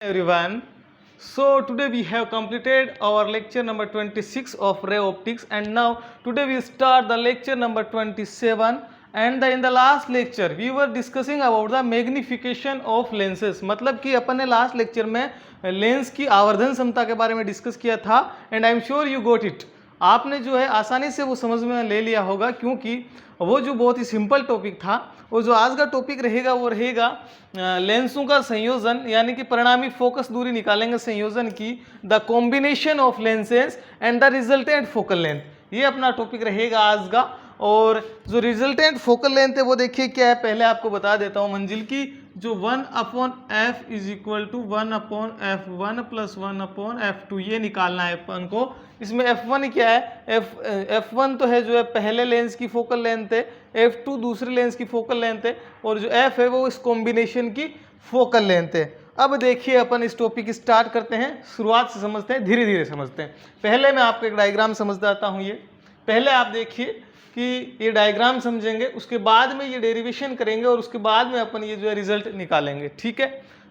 Everyone, so today we have completed our lecture number 26 of ray optics, and now today we start the lecture number 27. And in the last lecture we were discussing about the magnification of lenses. मतलब कि अपन ने last lecture में lens की आवर्धन क्षमता के बारे में डिस्कस किया था, and I am sure you got it. आपने जो है आसानी से वो समझ में ले लिया होगा, क्योंकि वो जो बहुत ही सिंपल टॉपिक था, वो जो आज का टॉपिक रहेगा वो रहेगा लेंसों का संयोजन, यानी कि परिणामी फोकस दूरी निकालेंगे संयोजन की, the combination of lenses and the resultant focal length. ये अपना टॉपिक रहेगा आज का. और जो रिजल्टेंट फोकल लेंथ है वो देखिए क्या है, पहले आपको बता देता हूँ मंजिल की. जो 1/f is equal to 1/f1 plus 1/f2 ये निकालना है अपन को. इसमें f1 क्या है, f1 तो है जो है पहले लेंस की फोकल लेंथ है, f2 दूसरे लेंस की फोकल लेंथ है, और जो f है वो इस कॉम्बिनेशन की फोकल लेंथ है. अब देखिए अपन इस टॉपिक स्टार्ट करते हैं, शुरुआत से समझते हैं, धीरे धीरे समझते हैं. पहले मैं आपको एक डायग्राम समझाता हूँ. ये पहले आप देखिए कि ये डायग्राम समझेंगे, उसके बाद में ये डेरिवेशन करेंगे, और उसके बाद में अपन ये जो है रिजल्ट निकालेंगे. ठीक है,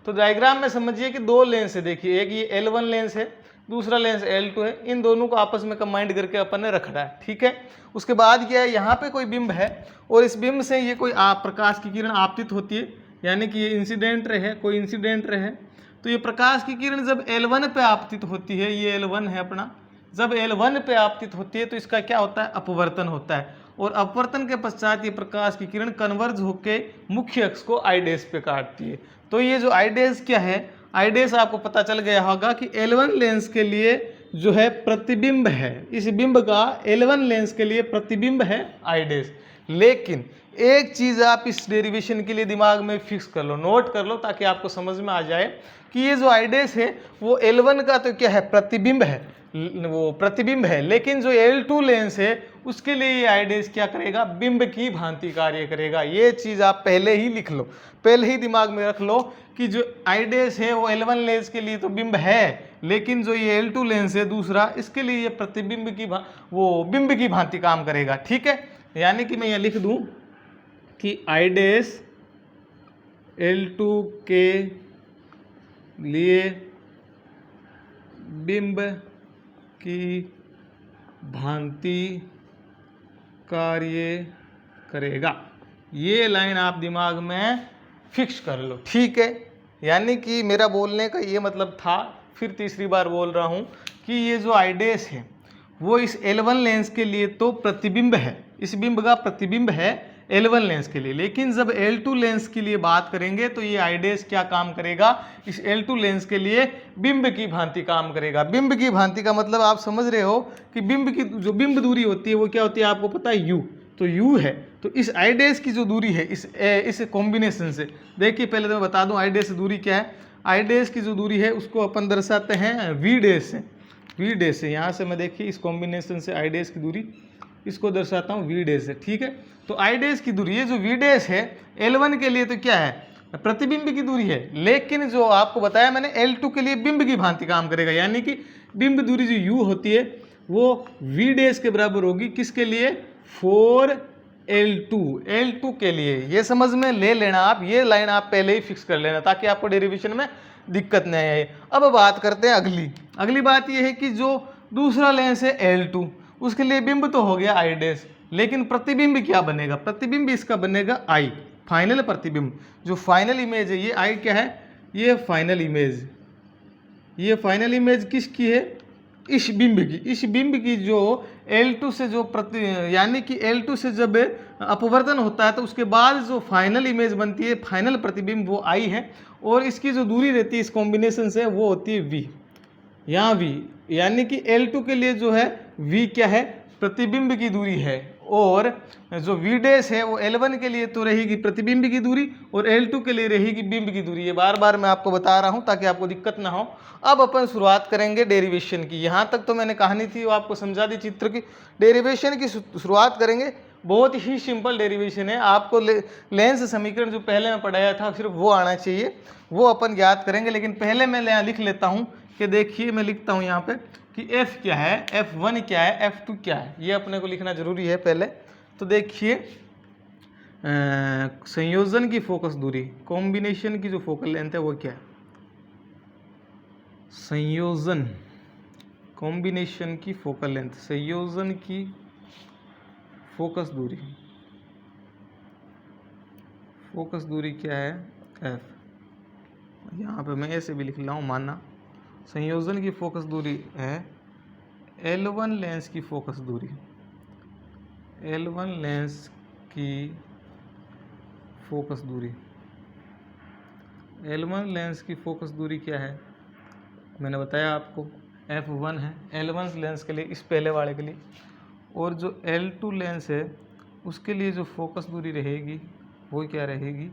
तो डायग्राम में समझिए कि दो लेंस है. देखिए एक ये L1 लेंस है, दूसरा लेंस L2 है. इन दोनों को आपस में कंबाइंड करके अपन ने रखना है. ठीक है, उसके बाद क्या है, यहाँ पे कोई बिंब है, और इस बिंब से ये कोई प्रकाश की किरण आपतित होती है, यानी कि ये इंसिडेंट रहे, कोई इंसिडेंट रहे. तो ये प्रकाश की किरण जब L1 पे आपतित होती है, ये L1 है अपना, जब L1 पे आपतित होती है तो इसका क्या होता है, अपवर्तन होता है. और अपवर्तन के पश्चात ये प्रकाश की किरण कन्वर्ज होकर मुख्य अक्ष को आई डैश पे काटती है. तो ये जो आई डैश क्या है, आई डैश आपको पता चल गया होगा कि L1 लेंस के लिए जो है प्रतिबिंब है, इस बिंब का L1 लेंस के लिए प्रतिबिंब है आई डैश. लेकिन एक चीज़ आप इस डेरिवेशन के लिए दिमाग में फिक्स कर लो, नोट कर लो, ताकि आपको समझ में आ जाए कि ये जो आई डैश है वो L1 का तो क्या है, प्रतिबिंब है, वो प्रतिबिंब है. लेकिन जो L2 लेंस है उसके लिए ये आई डैश क्या करेगा, बिंब की भांति कार्य करेगा. ये चीज़ आप पहले ही लिख लो, पहले ही दिमाग में रख लो कि जो आई डैश है वो L1 लेंस के लिए तो बिंब है, लेकिन जो ये L2 लेंस है दूसरा, इसके लिए ये प्रतिबिंब की वो बिंब की भांति काम करेगा. ठीक है, यानी कि मैं यहाँ लिख दूँ कि आई डैश L2 के लिए बिंब की भांति कार्य करेगा. ये लाइन आप दिमाग में फिक्स कर लो. ठीक है, यानी कि मेरा बोलने का ये मतलब था, फिर तीसरी बार बोल रहा हूँ कि ये जो आई डैश है वो इस L1 लेंस के लिए तो प्रतिबिंब है, इस बिंब का प्रतिबिंब है L1 लेंस के लिए. लेकिन जब L2 लेंस के लिए बात करेंगे तो ये आई डैश क्या काम करेगा, इस L2 लेंस के लिए बिंब की भांति काम करेगा. बिंब की भांति का मतलब आप समझ रहे हो कि बिंब की जो बिंब दूरी होती है वो क्या होती है, आपको पता है U. तो U है, तो इस आई डैश की जो दूरी है इस कॉम्बिनेशन से, देखिए पहले तो मैं बता दूं आई डैश दूरी क्या है. आई डैश की जो दूरी है उसको अपन दर्शाते हैं V डैश से. V डैश से यहाँ से मैं देखिए इस कॉम्बिनेशन से आई डैश की दूरी इसको दर्शाता हूँ V डैश से. ठीक है, तो आई डैश की दूरी, ये जो V डैश है L1 के लिए तो क्या है, प्रतिबिंब की दूरी है, लेकिन जो आपको बताया मैंने L2 के लिए बिंब की भांति काम करेगा. यानी कि बिंब दूरी जो U होती है वो V डैश के बराबर होगी, किसके लिए, फॉर L2 के लिए. ये समझ में ले लेना आप, ये लाइन आप पहले ही फिक्स कर लेना ताकि आपको डेरिवेशन में दिक्कत नहीं आए. अब बात करते हैं अगली बात ये है कि जो दूसरा लेंस है L2, उसके लिए बिंब तो हो गया आई डैश, लेकिन प्रतिबिंब क्या बनेगा, प्रतिबिंब इसका बनेगा आई, फाइनल प्रतिबिंब. जो फाइनल इमेज है ये आई क्या है, ये फाइनल इमेज, ये फाइनल इमेज किसकी है, इस बिंब की जो L2 से जो यानी कि L2 से जब अपवर्तन होता है तो उसके बाद जो फाइनल इमेज बनती है, फाइनल प्रतिबिंब वो आई है, और इसकी जो दूरी रहती है इस कॉम्बिनेशन से वो होती है V. यहाँ V, यानी कि L2 के लिए जो है V क्या है, प्रतिबिंब की दूरी है, और जो V डैश है वो L1 के लिए तो रहेगी प्रतिबिंब की दूरी, और L2 के लिए रहेगी बिंब की दूरी. ये बार बार मैं आपको बता रहा हूँ ताकि आपको दिक्कत ना हो. अब अपन शुरुआत करेंगे डेरिवेशन की. यहाँ तक तो मैंने कहानी थी वो आपको समझा दी चित्र की. डेरिवेशन की शुरुआत करेंगे, बहुत ही सिंपल डेरिवेशन है. आपको लेंस समीकरण जो पहले मैं पढ़ाया था सिर्फ वो आना चाहिए, वो अपन याद करेंगे. लेकिन पहले मैं यहाँ लिख लेता हूँ कि देखिए मैं लिखता हूँ यहाँ पे कि F क्या है, F1 क्या है, F2 क्या है, ये अपने को लिखना जरूरी है पहले. तो देखिए संयोजन की फोकस दूरी, कॉम्बिनेशन की जो फोकल लेंथ है वो क्या है, संयोजन कॉम्बिनेशन की फोकल लेंथ, संयोजन की फोकस दूरी, फोकस दूरी क्या है f। यहाँ पे मैं ऐसे भी लिख रहा हूँ, मानना संयोजन की फोकस दूरी है L1 लेंस की फोकस दूरी, L1 लेंस की फोकस दूरी, L1 लेंस की फोकस दूरी क्या है, मैंने बताया आपको f1 है L1 लेंस के लिए, इस पहले वाले के लिए। और जो L2 लेंस है उसके लिए जो फोकस दूरी रहेगी वो क्या रहेगी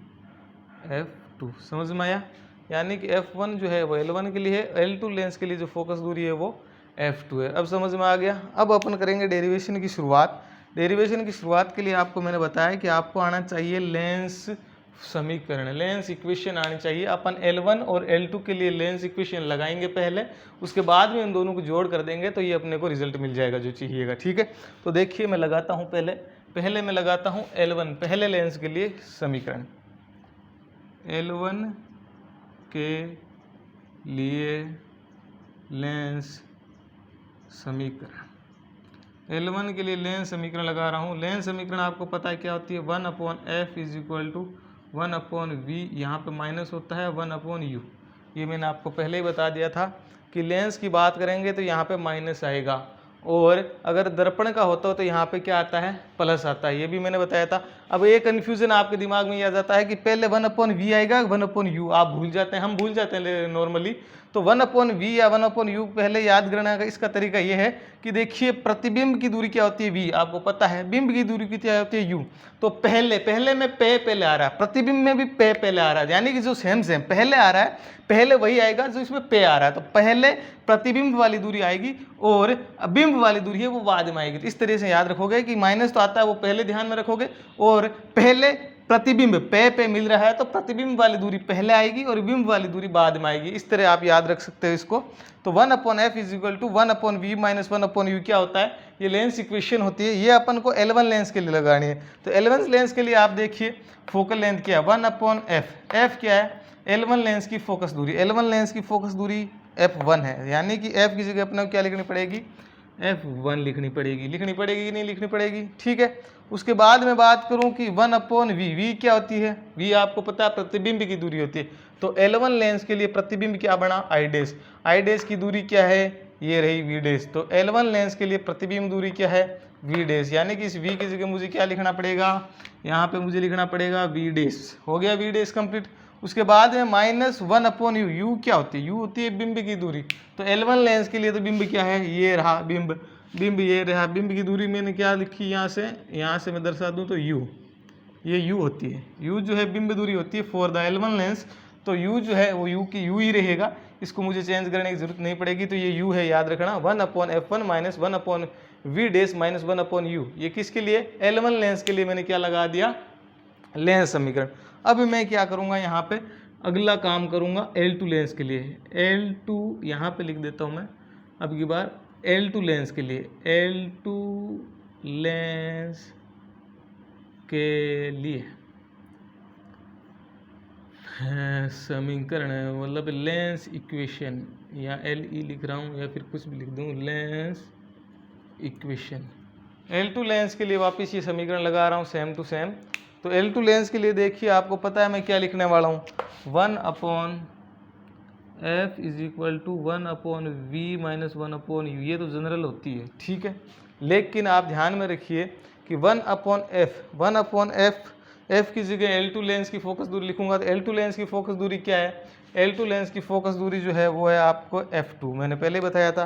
f2। समझ में आया? यानी कि f1 जो है वो L1 के लिए है, L2 लेंस के लिए जो फोकस दूरी है वो f2 है। अब समझ में आ गया। अब अपन करेंगे डेरिवेशन की शुरुआत। डेरिवेशन की शुरुआत के लिए आपको मैंने बताया कि आपको आना चाहिए लेंस समीकरण, लेंस इक्वेशन आनी चाहिए। अपन L1 और L2 के लिए लेंस इक्वेशन लगाएंगे पहले, उसके बाद में इन दोनों को जोड़ कर देंगे तो ये अपने को रिजल्ट मिल जाएगा जो चाहिएगा। ठीक है, तो देखिए मैं लगाता हूँ पहले मैं लगाता हूँ L1 पहले लेंस के लिए समीकरण। L1 के लिए लेंस समीकरण, L1 के लिए लेंस समीकरण लगा रहा हूँ। लेंस समीकरण आपको पता है क्या होती है, 1/f is equal to 1/v, यहाँ पे माइनस होता है 1/u। ये मैंने आपको पहले ही बता दिया था कि लेंस की बात करेंगे तो यहाँ पे माइनस आएगा, और अगर दर्पण का होता हो तो यहाँ पे क्या आता है, प्लस आता है। ये भी मैंने बताया था। अब एक कन्फ्यूजन आपके दिमाग में ये आ जाता है कि पहले 1/v आएगा 1/u, आप भूल जाते हैं, हम भूल जाते हैं नॉर्मली। तो 1/v या 1/u पहले याद करने का इसका तरीका ये है कि देखिए प्रतिबिंब की दूरी क्या होती है v, आपको पता है। बिंब की दूरी क्या होती है u। तो पहले में पहले आ रहा है, प्रतिबिंब में भी पहले आ रहा है, यानी कि जो सेम पहले आ रहा है, पहले वही आएगा जो इसमें पे आ रहा है। तो पहले प्रतिबिंब वाली दूरी आएगी और बिंब वाली दूरी है वो बाद में आएगी। तो इस तरह से याद रखोगे कि माइनस तो आता है वो पहले ध्यान में रखोगे, और पहले प्रतिबिंब पे मिल रहा है तो प्रतिबिंब वाली दूरी पहले आएगी और बिंब वाली दूरी बाद में आएगी। इस तरह आप याद रख सकते हो इसको। तो 1/f is equal to 1/v minus 1/u क्या होता है, ये लेंस इक्वेशन होती है। ये अपन को L1 लेंस के लिए लगानी है। तो L1 लेंस के लिए आप देखिए फोकल लेंथ क्या है 1/f, f क्या है L1 लेंस की फोकस दूरी, L1 लेंस की फोकस दूरी f1 है, यानी कि f की जगह अपने को क्या लिखनी पड़ेगी, f1 लिखनी पड़ेगी कि नहीं लिखनी पड़ेगी। ठीक है, उसके बाद में बात करूं कि 1/v, v क्या होती है, v आपको पता है प्रतिबिंब की दूरी होती है। तो L1 लेंस के लिए प्रतिबिंब क्या बना, आई डैश की दूरी क्या है, ये रही v डैश। तो L1 लेंस के लिए प्रतिबिंब दूरी क्या है, v डैश, यानी कि इस v की जगह मुझे क्या लिखना पड़ेगा, यहाँ पे मुझे लिखना पड़ेगा v डैश। हो गया v डैश कंप्लीट। उसके बाद में माइनस 1/u, u क्या होती है, u होती है बिंब की दूरी। तो L1 लेंस के लिए तो बिंब क्या है, ये रहा बिंब, ये रहा बिंब की दूरी। मैंने क्या लिखी यहाँ से मैं दर्शा दूँ तो u, ये u होती है, u जो है बिंब दूरी होती है फॉर द L1 लेंस। तो u जो है वो u की u ही रहेगा, इसको मुझे चेंज करने की जरूरत नहीं पड़ेगी। तो ये u है, याद रखना 1/f1 minus 1/v dash minus 1/u। ये किसके लिए, L1 लेंस के लिए मैंने क्या लगा दिया, लेंस समीकरण। अब मैं क्या करूँगा, यहाँ पे अगला काम करूँगा L2 लेंस के लिए। L2 यहाँ पे लिख देता हूँ मैं अब की बार L2 लेंस के लिए, L2 लेंस के लिए समीकरण मतलब लेंस इक्वेशन, या LE लिख रहा हूँ या फिर कुछ भी लिख दूँ, लेंस इक्वेशन। L2 लेंस के लिए वापस ये समीकरण लगा रहा हूँ सेम टू सेम। तो L2 लेंस के लिए देखिए आपको पता है मैं क्या लिखने वाला हूँ, 1/f is equal to 1/v minus 1/u। ये तो जनरल होती है, ठीक है, लेकिन आप ध्यान में रखिए कि 1/f f की जगह L2 लेंस की फोकस दूरी लिखूंगा। तो L2 लेंस की फोकस दूरी क्या है, L2 लेंस की फोकस दूरी जो है वो है आपको f2, मैंने पहले बताया था।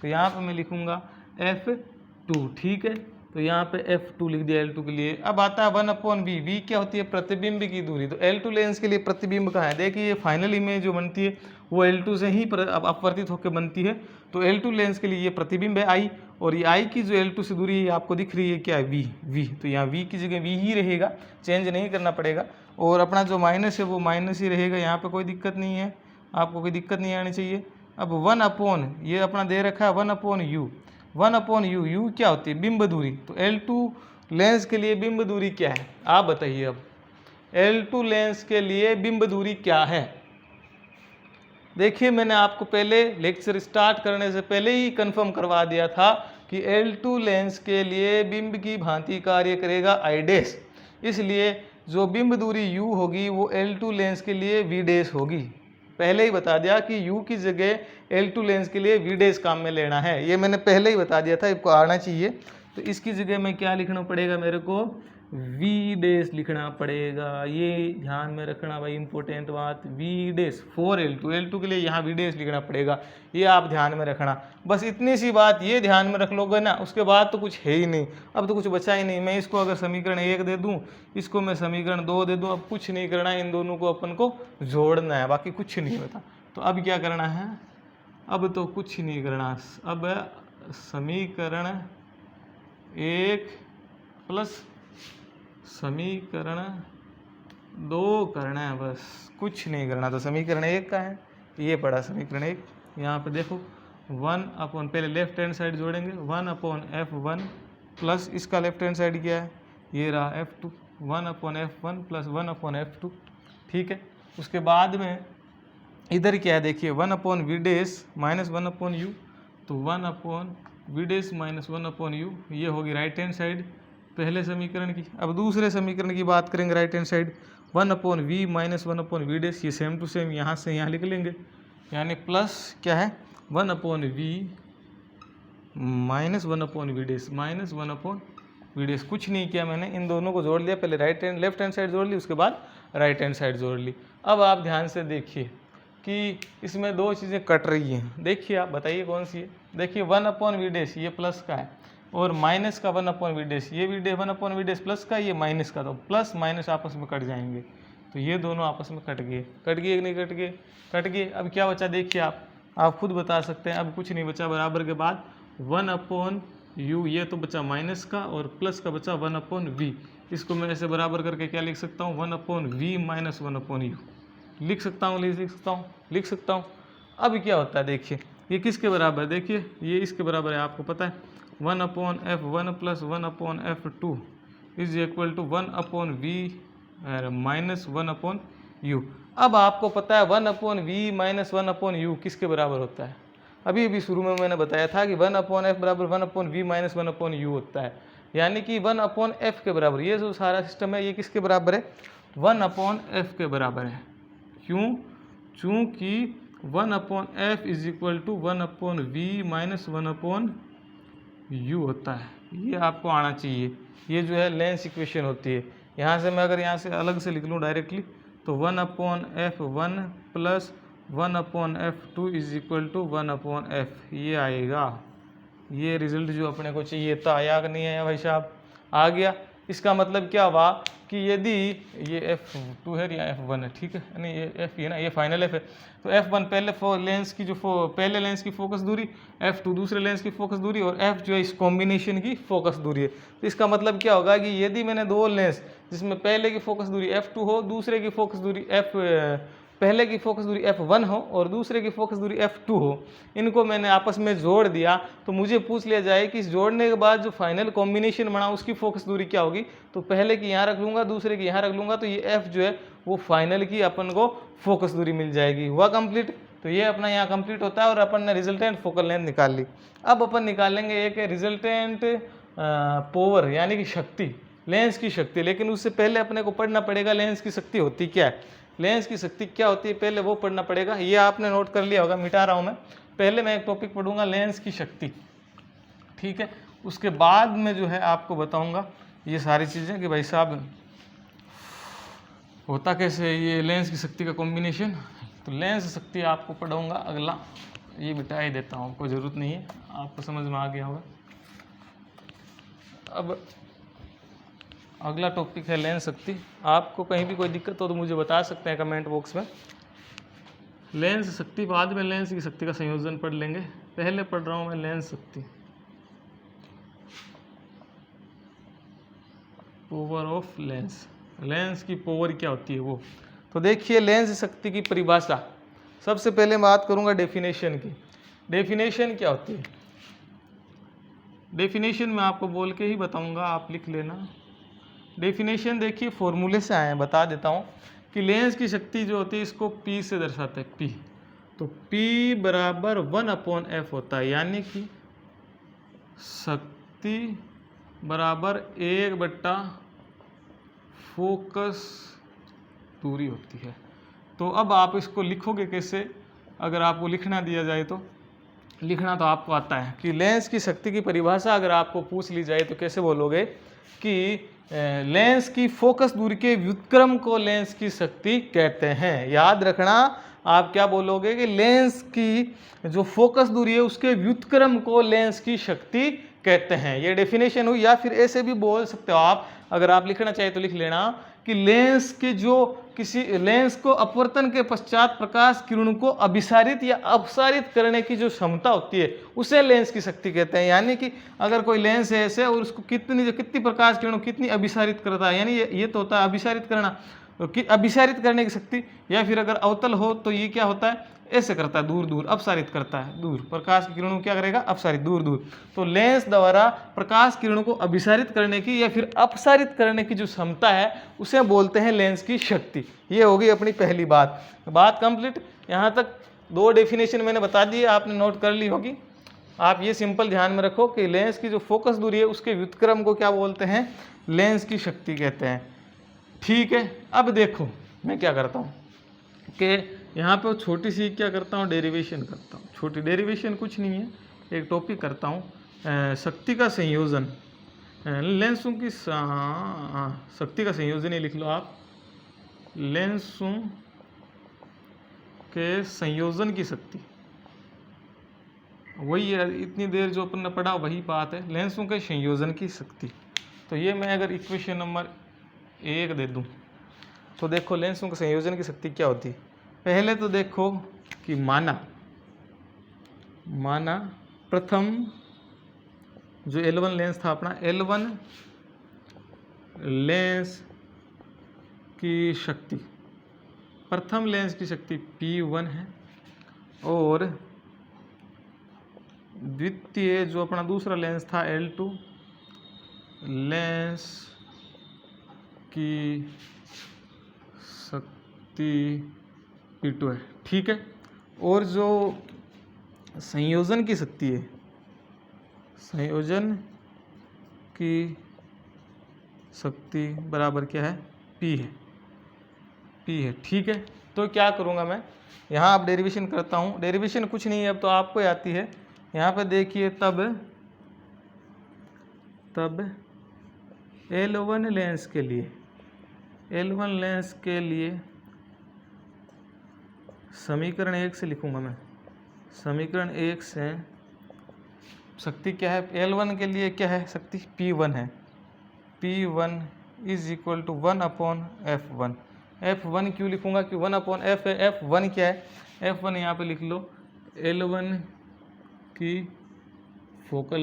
तो यहाँ पे मैं लिखूंगा f2, ठीक है। तो यहाँ पे f2 लिख दिया L2 के लिए। अब आता है 1/v, v क्या होती है, प्रतिबिंब की दूरी। तो L2 लेंस के लिए प्रतिबिंब कहाँ है, देखिए ये फाइनल इमेज जो बनती है वो L2 से ही अपवर्तित होकर बनती है। तो L2 लेंस के लिए ये प्रतिबिंब है I, और ये I की जो L2 से दूरी आपको दिख रही है क्या है, v। तो यहाँ v की जगह v ही रहेगा, चेंज नहीं करना पड़ेगा। और अपना जो माइनस है वो माइनस ही रहेगा, यहाँ पे कोई दिक्कत नहीं है, आपको कोई दिक्कत नहीं आनी चाहिए। अब 1/, ये अपना दे रखा है 1/u, 1/u, u क्या होती है, बिंब दूरी। तो L2 लेंस के लिए बिंब दूरी क्या है, आप बताइए। अब L2 लेंस के लिए बिंब दूरी क्या है, देखिए मैंने आपको पहले लेक्चर स्टार्ट करने से पहले ही कंफर्म करवा दिया था कि L2 लेंस के लिए बिंब की भांति कार्य करेगा I डैश, इसलिए जो बिंब दूरी U होगी वो L2 लेंस के लिए V डैश होगी। पहले ही बता दिया कि U की जगह L2 लेंस के लिए V डैश काम में लेना है, ये मैंने पहले ही बता दिया था, आपको आना चाहिए। तो इसकी जगह में क्या लिखना पड़ेगा मेरे को, V डैश लिखना पड़ेगा। ये ध्यान में रखना भाई, इंपॉर्टेंट बात, V डैश फॉर L2 के लिए यहाँ V डैश लिखना पड़ेगा, ये आप ध्यान में रखना। बस इतनी सी बात ये ध्यान में रख लोगे ना, उसके बाद तो कुछ है ही नहीं, अब तो कुछ बचा ही नहीं। मैं इसको अगर समीकरण 1 दे दूँ, इसको मैं समीकरण 2 दे दूँ, अब कुछ नहीं करना है, इन दोनों को अपन को जोड़ना है, बाकी कुछ नहीं होता। तो अब क्या करना है, अब तो कुछ नहीं करना, अब समीकरण 1 प्लस समीकरण 2 करना है, बस कुछ नहीं करना। तो समीकरण 1 का है, ये पड़ा समीकरण 1, यहाँ पे देखो 1 अपॉन, पहले लेफ्ट हैंड साइड जोड़ेंगे, 1 अपॉन F1 प्लस इसका लेफ्ट हैंड साइड क्या है, ये रहा F2, 1 upon F1 plus 1 upon F2, ठीक है। उसके बाद में इधर क्या है देखिए, 1 upon V dash minus 1 upon U, तो 1 upon V dash minus 1 upon U, ये होगी राइट हैंड साइड पहले समीकरण की। अब दूसरे समीकरण की बात करेंगे, right hand side 1 upon V minus 1 upon V dash, ये सेम टू सेम यहाँ से यहाँ लिख लेंगे, यानी प्लस क्या है 1 upon V minus 1 upon V dash minus 1 upon V dash. कुछ नहीं किया मैंने, इन दोनों को जोड़ लिया, पहले लेफ्ट हैंड साइड जोड़ ली, उसके बाद राइट हैंड साइड जोड़ ली। अब आप ध्यान से देखिए कि इसमें दो चीज़ें कट रही हैं, देखिए आप बताइए कौन सी है। देखिए 1 अपॉन V डैश ये प्लस का है, और माइनस का 1 अपॉन V डैश, ये V dash 1 upon V dash plus का, ये माइनस का, तो प्लस माइनस आपस में कट जाएंगे, तो ये दोनों आपस में कट गए कि नहीं कट गए, कट गए। अब क्या बचा देखिए, आप खुद बता सकते हैं, अब कुछ नहीं बचा, बराबर के बाद 1 अपॉन U, ये तो बचा माइनस का, और प्लस का बचा 1 अपॉन V। इसको मैं ऐसे बराबर करके क्या लिख सकता हूँ, 1 upon V minus 1 upon U लिख सकता हूँ। अब क्या होता है देखिए, ये किसके बराबर है, देखिए ये इसके बराबर है, आपको पता है 1 upon F1 plus 1 upon F2 is equal to 1 upon V minus 1 upon U। अब आपको पता है 1 upon V minus 1 upon U किसके बराबर होता है, अभी शुरू में मैंने बताया था कि 1 अपॉन F बराबर 1 upon V minus 1 upon U होता है, यानी कि 1 अपॉन F के बराबर। ये जो सारा सिस्टम है ये किसके बराबर है, 1 अपॉन F के बराबर है। क्यों, चूँकि 1 upon F is equal to 1 upon V minus 1 upon U होता है, ये आपको आना चाहिए। ये जो है लेंस इक्वेशन होती है। यहाँ से मैं अगर यहाँ से अलग से लिख लूँ डायरेक्टली, तो 1 upon F1 plus 1 upon F2 is equal to 1 upon F, ये आएगा। ये रिजल्ट जो अपने को चाहिए था, आया कि नहीं आया भाई साहब, आ गया। इसका मतलब क्या हुआ कि यदि ये F2 है या F1 है, ठीक है, नहीं ये F है ना, ये फाइनल F है, तो F1 पहले लेंस की जो पहले लेंस की फोकस दूरी, F2 दूसरे लेंस की फोकस दूरी, और F जो है इस कॉम्बिनेशन की फोकस दूरी है। तो इसका मतलब क्या होगा कि यदि मैंने दो लेंस जिसमें पहले की फोकस दूरी F2 हो, दूसरे की फोकस दूरी पहले की फोकस दूरी F1 हो और दूसरे की फोकस दूरी F2 हो, इनको मैंने आपस में जोड़ दिया, तो मुझे पूछ लिया जाए कि इस जोड़ने के बाद जो फाइनल कॉम्बिनेशन बना उसकी फोकस दूरी क्या होगी। तो पहले की यहाँ रख लूँगा, दूसरे की यहाँ रख लूँगा, तो ये F जो है वो फाइनल की अपन को फोकस दूरी मिल जाएगी। हुआ कंप्लीट, तो ये अपना यहाँ कंप्लीट होता है और अपन ने रिजल्टेंट फोकल लेंथ निकाल ली। अब अपन निकालेंगे एक रिजल्टेंट पावर, यानी कि शक्ति, लेंस की शक्ति। लेकिन उससे पहले अपने को पढ़ना पड़ेगा लेंस की शक्ति होती क्या है, लेंस की शक्ति क्या होती है, पहले वो पढ़ना पड़ेगा। ये आपने नोट कर लिया होगा, मिटा रहा हूँ मैं। पहले मैं एक टॉपिक पढ़ूंगा लेंस की शक्ति, ठीक है। उसके बाद में जो है आपको बताऊंगा ये सारी चीज़ें कि भाई साहब होता कैसे ये लेंस की शक्ति का कॉम्बिनेशन। तो लेंस शक्ति आपको पढ़ाऊंगा अगला, ये मिटा ही देता हूँ, कोई ज़रूरत नहीं है, आपको समझ में आ गया होगा। अब अगला टॉपिक है लेंस शक्ति। आपको कहीं भी कोई दिक्कत हो तो मुझे बता सकते हैं कमेंट बॉक्स में। लेंस शक्ति बाद में लेंस की शक्ति का संयोजन पढ़ लेंगे, पहले पढ़ रहा हूँ मैं लेंस शक्ति, पावर ऑफ लेंस। लेंस की पावर क्या होती है वो, तो देखिए लेंस शक्ति की परिभाषा। सबसे पहले बात करूँगा डेफिनेशन की। डेफिनेशन क्या होती है, डेफिनेशन मैं आपको बोल के ही बताऊँगा, आप लिख लेना। डेफिनेशन देखिए फॉर्मूले से आए हैं, बता देता हूँ कि लेंस की शक्ति जो होती है इसको P से दर्शाते हैं, P। तो P बराबर 1/f होता है, यानी कि शक्ति बराबर 1/फोकस दूरी होती है। तो अब आप इसको लिखोगे कैसे? अगर आपको लिखना दिया जाए तो लिखना तो आपको आता है कि लेंस की शक्ति की परिभाषा अगर आपको पूछ ली जाए तो कैसे बोलोगे कि लेंस की फोकस दूरी के व्युत्क्रम को लेंस की शक्ति कहते हैं। याद रखना, आप क्या बोलोगे कि लेंस की जो फोकस दूरी है उसके व्युत्क्रम को लेंस की शक्ति कहते हैं। ये डेफिनेशन हुई। या फिर ऐसे भी बोल सकते हो आप, अगर आप लिखना चाहिए तो लिख लेना कि लेंस के जो किसी लेंस को अपवर्तन के पश्चात प्रकाश किरणों को अभिसारित या अपसारित करने की जो क्षमता होती है उसे लेंस की शक्ति कहते हैं। यानी कि अगर कोई लेंस है ऐसे और उसको कितनी प्रकाश किरणों कितनी अभिसारित करता है, यानी ये तो होता है अभिसारित करना, तो अभिसारित करने की शक्ति। या फिर अगर अवतल हो तो ये क्या होता है, ऐसे करता है, दूर दूर अपसारित करता है, दूर प्रकाश की किरणों क्या करेगा, अपसारित, दूर दूर। तो लेंस द्वारा प्रकाश किरणों को अभिसारित करने की या फिर अपसारित करने की जो क्षमता है उसे बोलते हैं लेंस की शक्ति। ये होगी अपनी पहली बात कंप्लीट। यहाँ तक 2 डेफिनेशन मैंने बता दी, आपने नोट कर ली होगी। आप ये सिंपल ध्यान में रखो कि लेंस की जो फोकस दूरी है उसके व्युत्क्रम को क्या बोलते हैं, लेंस की शक्ति कहते हैं। ठीक है, अब देखो मैं क्या करता हूँ कि यहाँ पे छोटी सी क्या करता हूँ, डेरिवेशन करता हूँ। छोटी डेरिवेशन कुछ नहीं है, एक टॉपिक करता हूँ, शक्ति का संयोजन, लेंसों की शक्ति का संयोजन ही लिख लो आप, लेंसों के संयोजन की शक्ति। वही है, इतनी देर जो अपन ने पढ़ा वही बात है, लेंसों के संयोजन की शक्ति। तो ये मैं अगर इक्वेशन नंबर 1 दे दूँ तो देखो लेंसों के संयोजन की शक्ति क्या होती है। पहले तो देखो कि माना प्रथम जो L1 लेंस था अपना, L1 लेंस की शक्ति, प्रथम लेंस की शक्ति P1 है और द्वितीय जो अपना दूसरा लेंस था L2 लेंस की शक्ति P2 है। ठीक है, और जो संयोजन की शक्ति है, संयोजन की शक्ति बराबर क्या है, P है। ठीक है, तो क्या करूँगा मैं, यहाँ अब डेरिवेशन करता हूँ। डेरिवेशन कुछ नहीं है, अब तो आपको आती है। यहाँ पे देखिए तब L1 लेंस के लिए समीकरण 1 से लिखूंगा मैं। समीकरण 1 से शक्ति क्या है, L1 के लिए क्या है शक्ति, P1 है। P1 is equal to 1/f1। f1 क्यों लिखूंगा कि 1/f है। f1 क्या है, f1 यहाँ पे लिख लो, L1 की फोकल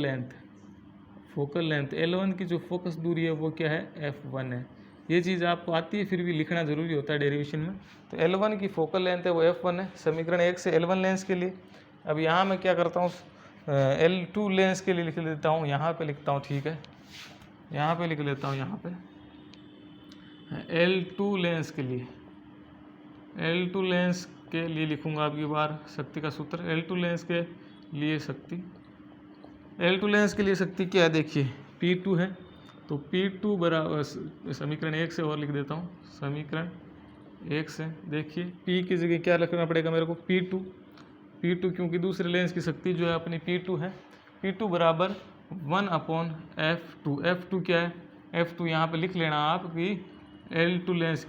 लेंथ L1 की जो फोकस दूरी है वो क्या है, f1 है। ये चीज़ आपको आती है, फिर भी लिखना जरूरी होता है डेरिवेशन में। तो L1 की फोकल लेंथ है वो f1 है, समीकरण 1 से L1 लेंस के लिए। अब यहाँ मैं क्या करता हूँ, L2 लेंस के लिए लिख लेता हूँ, यहाँ पे लिखता हूँ। ठीक है, यहाँ पे लिख लेता हूँ, यहाँ पे L2 लेंस के लिए लिखूँगा अब की बार शक्ति का सूत्र। L2 लेंस के लिए शक्ति क्या है, देखिए P2 है। तो P2 बराबर, समीकरण 1 से और लिख देता हूँ, समीकरण 1 से देखिए P की जगह क्या रखना पड़ेगा मेरे को, P2 क्योंकि दूसरे लेंस की शक्ति जो है अपनी P2 है। P2 बराबर 1/f2। f2 क्या है, f2 यहाँ पे लिख लेना आप कि L2 लेंस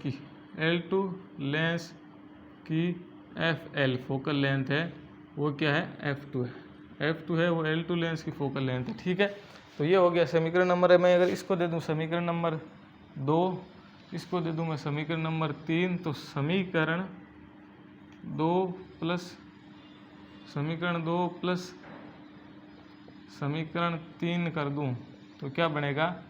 की FL फोकल लेंथ है वो क्या है, f2 है वो L2 लेंस की फोकल लेंथ है। ठीक है, तो ये हो गया समीकरण नंबर। मैं अगर इसको दे दूं समीकरण नंबर 2, इसको दे दूं मैं समीकरण नंबर 3, तो समीकरण 2 प्लस समीकरण 3 कर दूं तो क्या बनेगा,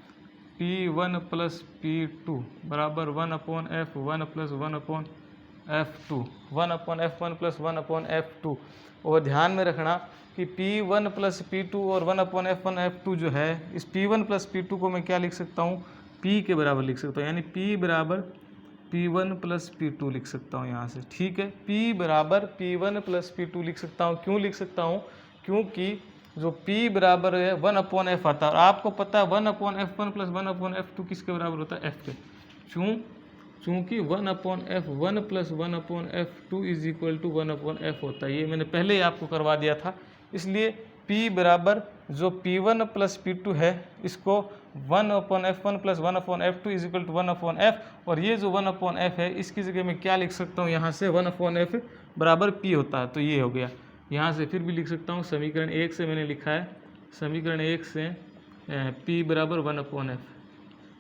P1 प्लस P2 बराबर 1/f1 plus 1/f2, 1/f1 plus 1/f2। और ध्यान में रखना कि P1 प्लस P2 और 1/f1/f2 जो है, इस P1 प्लस P2 को मैं क्या लिख सकता हूँ, P के बराबर लिख सकता हूँ। यानी P बराबर P1 प्लस P2 लिख सकता हूँ यहाँ से, ठीक है। P बराबर P1 प्लस P2 लिख सकता हूँ। क्यों लिख सकता हूँ? क्योंकि जो P बराबर है 1/f आता है, और आपको पता है 1/f1 प्लस 1/f2 किसके बराबर होता है? f के। चूँकि 1/f1 plus 1/f2 is equal to 1/f होता है, ये मैंने पहले ही आपको करवा दिया था। इसलिए P बराबर जो P1 प्लस P2 है इसको 1/f1 plus 1/f2 is equal to 1/f, और ये जो 1/f है इसकी जगह मैं क्या लिख सकता हूँ यहाँ से? 1/f बराबर P होता है, तो ये हो गया। यहाँ से फिर भी लिख सकता हूँ, समीकरण 1 से मैंने लिखा है, समीकरण 1 से P बराबर 1/f।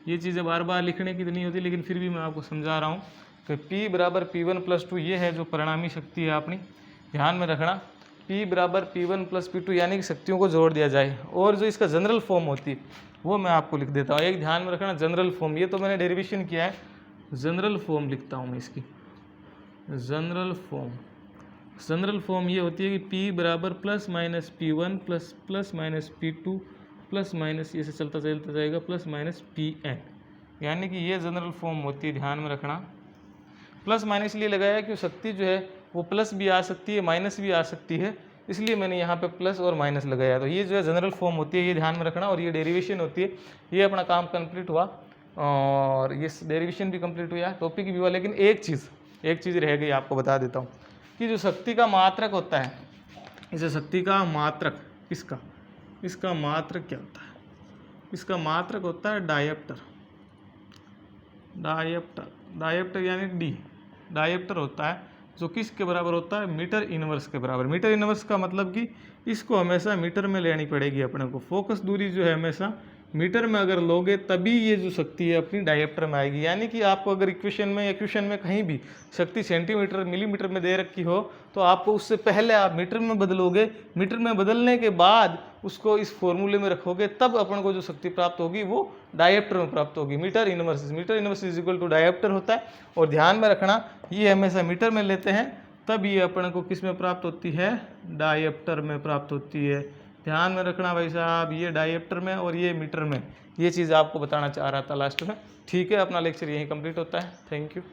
ये चीज़ें बार बार लिखने की तो नहीं होती, लेकिन फिर भी मैं आपको समझा रहा हूँ कि P बराबर P1 प्लस 2 ये है जो परिणामी शक्ति है अपनी, ध्यान में रखना। P बराबर P1 प्लस P2 यानी कि शक्तियों को जोड़ दिया जाए, और जो इसका जनरल फॉर्म होती है वो मैं आपको लिख देता हूँ। एक ध्यान में रखना, जनरल फॉर्म, ये तो मैंने डेरिवेशन किया है, जनरल फॉर्म लिखता हूँ मैं इसकी। जनरल फॉर्म ये होती है कि P बराबर plus minus P1 plus minus P2 plus minus, ये से चलता जाएगा प्लस माइनस Pn, यानी कि ये जनरल फॉर्म होती है, ध्यान में रखना। प्लस माइनस इसलिए लगाया कि शक्ति जो है वो प्लस भी आ सकती है माइनस भी आ सकती है, इसलिए मैंने यहाँ पे प्लस और माइनस लगाया। तो ये जो है जनरल फॉर्म होती है, ये ध्यान में रखना, और ये डेरिवेशन होती है। ये अपना काम कंप्लीट हुआ, और ये डेरिवेशन भी कंप्लीट हुआ, टॉपिक भी हुआ। लेकिन एक चीज़ रह गई, आपको बता देता हूँ कि जो शक्ति का मात्रक होता है, इसे शक्ति का मात्रक, इसका मात्रक क्या होता है? इसका मात्रक होता है डायप्टर यानी D। डायप्टर होता है जो किसके बराबर होता है? मीटर इनवर्स के बराबर। मीटर इनवर्स का मतलब कि इसको हमेशा मीटर में लेनी पड़ेगी अपने को। फोकस दूरी जो है हमेशा मीटर में अगर लोगे तभी ये जो शक्ति है अपनी डायप्टर में आएगी। यानी कि आपको अगर इक्वेशन में कहीं भी शक्ति सेंटीमीटर मिलीमीटर में दे रखी हो, तो आपको उससे पहले आप मीटर में बदलोगे, मीटर में बदलने के बाद उसको इस फॉर्मूले में रखोगे, तब अपन को जो शक्ति प्राप्त होगी वो डायप्टर में प्राप्त होगी। Metre inverse is equal to dioptre होता है। और ध्यान में रखना, ये हमेशा मीटर में लेते हैं, तब ये अपन को किस में प्राप्त होती है? डायप्टर में प्राप्त होती है। ध्यान में रखना भाई साहब, ये डायप्टर में और ये मीटर में। ये चीज़ आपको बताना चाह रहा था लास्ट में। ठीक है, अपना लेक्चर यहीं कंप्लीट होता है। Thank you.